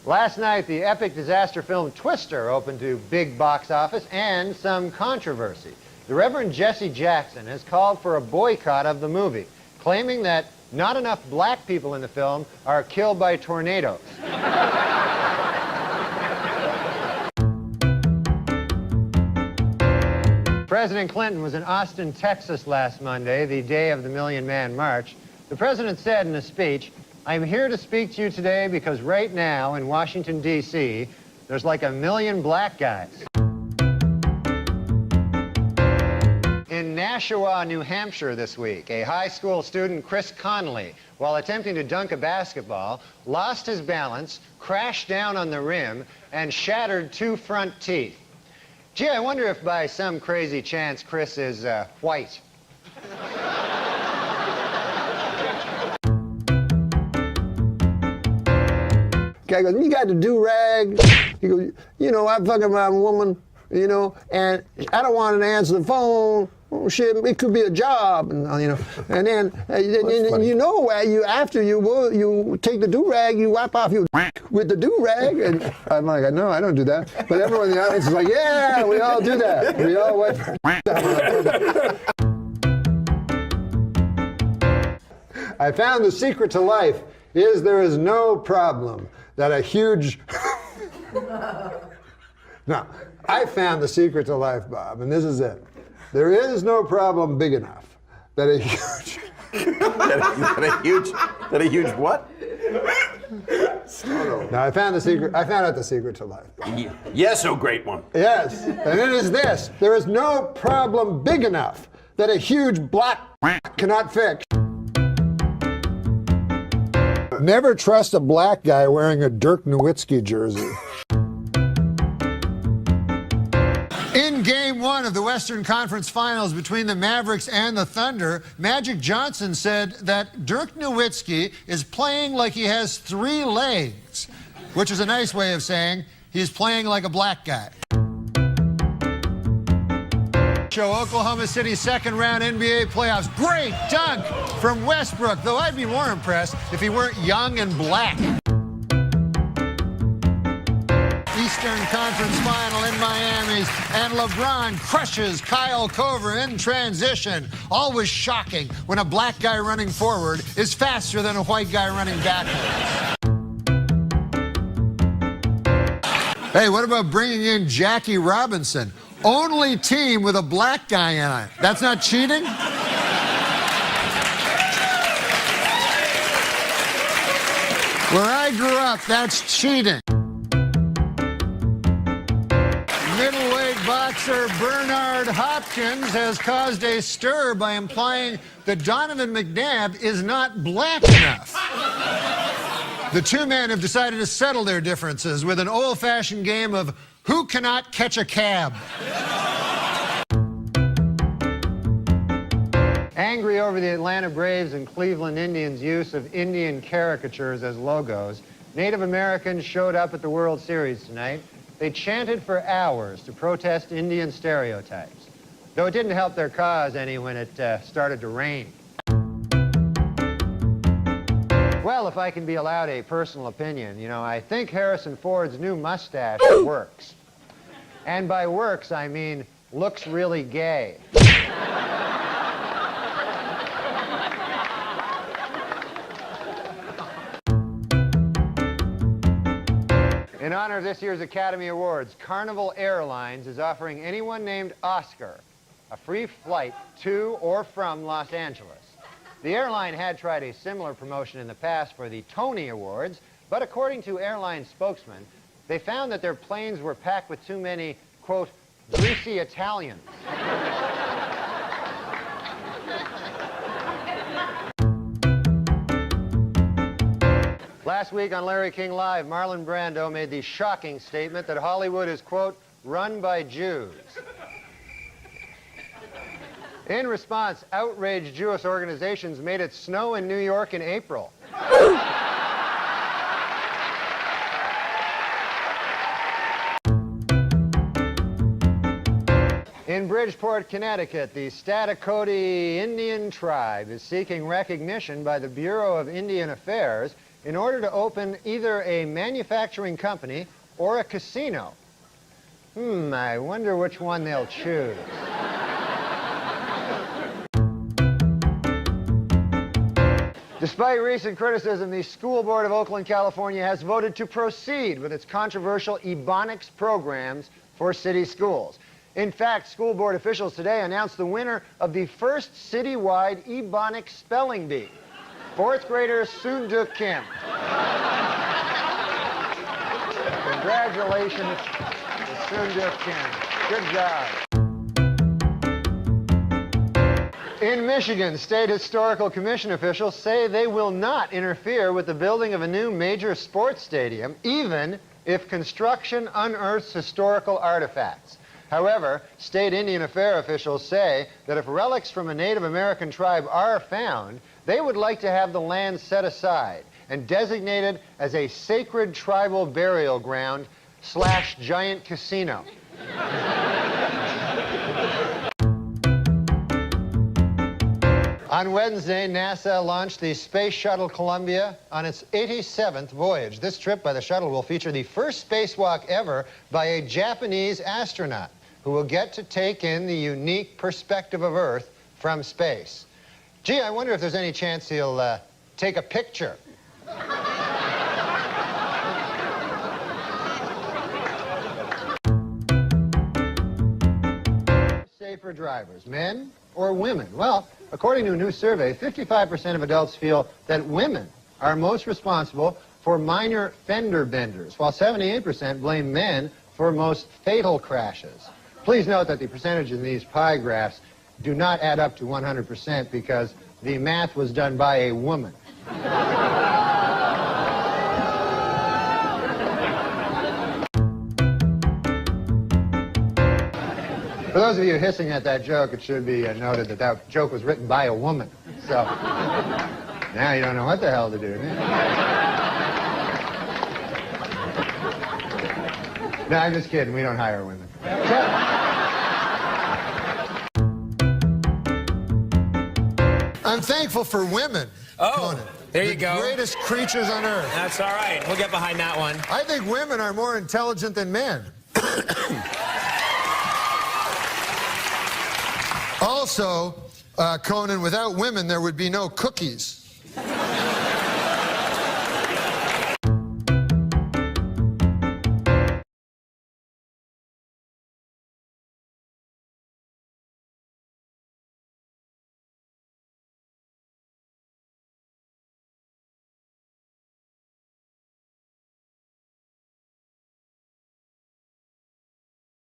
Last night, the epic disaster film Twister opened to big box office and some controversy. The Reverend Jesse Jackson has called for a boycott of the movie, claiming that not enough black people in the film are killed by tornadoes. President Clinton was in Austin, Texas last Monday, the day of the Million Man March. The president said in a speech, "I'm here to speak to you today because right now in Washington, D.C., there's like 1 million black guys." In Nashua, New Hampshire this week, a high school student, Chris Connolly, while attempting to dunk a basketball, lost his balance, crashed down on the rim, and shattered 2 front teeth. Gee, I wonder if by some crazy chance Chris is white. Guy goes, "You got the do-rag?" He goes, "You know, I'm fucking my woman, you know, and I don't want to answer the phone. Oh, shit, it could be a job," and you know. And then, you know, after you take the do-rag, you wipe off your with the do-rag. And I'm like, "No, I don't do that." But everyone in the audience is like, "Yeah, we all do that. We all wipe our I found the secret to life is there is no problem that a huge... No, I found the secret to life, Bob, and this is it. There is no problem big enough that a huge... that a huge what? No, I found the secret. I found out the secret to life. Yes, oh great one. Yes, and it is this. There is no problem big enough that a huge black cannot fix. Never trust a black guy wearing a Dirk Nowitzki jersey. In Game 1 of the Western Conference Finals between the Mavericks and the Thunder, Magic Johnson said that Dirk Nowitzki is playing like he has 3 legs, which is a nice way of saying he's playing like a black guy. Show Oklahoma City's second-round NBA playoffs. Great dunk from Westbrook, though I'd be more impressed if he weren't young and black. Eastern Conference Final in Miami, and LeBron crushes Kyle Korver in transition. Always shocking when a black guy running forward is faster than a white guy running backwards. Hey, what about bringing in Jackie Robinson? Only team with a black guy on it. That's not cheating? Where I grew up, that's cheating. Middleweight boxer Bernard Hopkins has caused a stir by implying that Donovan McNabb is not black enough. The two men have decided to settle their differences with an old-fashioned game of who cannot catch a cab. Angry over the Atlanta Braves and Cleveland Indians' use of Indian caricatures as logos, Native Americans showed up at the World Series tonight. They chanted for hours to protest Indian stereotypes, though it didn't help their cause any when it started to rain. Well, if I can be allowed a personal opinion, you know, I think Harrison Ford's new mustache works. And by works, I mean looks really gay. In honor of this year's Academy Awards, Carnival Airlines is offering anyone named Oscar a free flight to or from Los Angeles. The airline had tried a similar promotion in the past for the Tony Awards, but according to airline spokesmen, they found that their planes were packed with too many, quote, greasy Italians. Last week on Larry King Live, Marlon Brando made the shocking statement that Hollywood is, quote, run by Jews. In response, outraged Jewish organizations made it snow in New York in April. In Bridgeport, Connecticut, the Statakoti Indian tribe is seeking recognition by the Bureau of Indian Affairs in order to open either a manufacturing company or a casino. I wonder which one they'll choose. Despite recent criticism, the School Board of Oakland, California has voted to proceed with its controversial Ebonics programs for city schools. In fact, school board officials today announced the winner of the first citywide Ebonics spelling bee, fourth grader Soon-Duk Kim. Congratulations to Soon-Duk Kim. Good job. In Michigan, State Historical Commission officials say they will not interfere with the building of a new major sports stadium, even if construction unearths historical artifacts. However, state Indian Affairs officials say that if relics from a Native American tribe are found, they would like to have the land set aside and designated as a sacred tribal burial ground / giant casino. On Wednesday, NASA launched the Space Shuttle Columbia on its 87th voyage. This trip by the shuttle will feature the first spacewalk ever by a Japanese astronaut who will get to take in the unique perspective of Earth from space. Gee, I wonder if there's any chance he'll take a picture. Safer drivers, men or women? Well, according to a new survey, 55% of adults feel that women are most responsible for minor fender benders, while 78% blame men for most fatal crashes. Please note that the percentages in these pie graphs do not add up to 100% because the math was done by a woman. For those of you hissing at that joke, it should be noted that that joke was written by a woman. So now you don't know what the hell to do. No, I'm just kidding. We don't hire women. I'm thankful for women. Oh, Conan. there you go. The greatest creatures on earth. That's all right. We'll get behind that one. I think women are more intelligent than men. Also, Conan, without women, there would be no cookies.